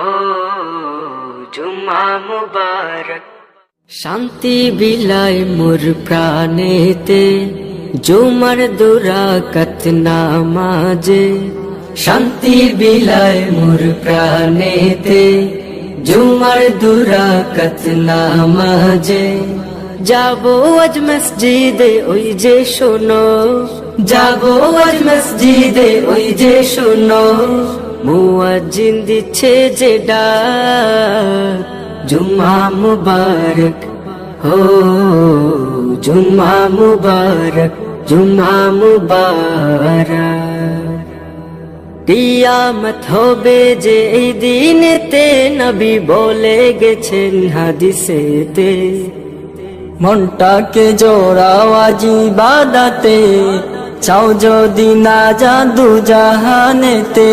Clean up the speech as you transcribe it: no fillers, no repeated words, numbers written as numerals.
ও জুমা মুবারক। শান্তি বিলায় মোর প্রাণেতে জুমার দুরাকাত নামাজে। শান্তি বিলায় মোর প্রাণেতে জুমার দুরাকাত নামাজে। যাবো আজ মসজিদে ওই যে শোনো, যাবো আজ মসজিদে ওই যে শোনো, মুয়াজ্জিন দিচ্ছে যে ডাক, জুমা মুবারক হো জুমা মুবারক, জুমা মুবারক। কিয়ামত হবে যে এই দিনেতে, নবী বলে গেছেন হাদিসেতে। মনটাকে জোড়াও আজ ইবাদতে, চাও যদি না জাদু জাহানেতে।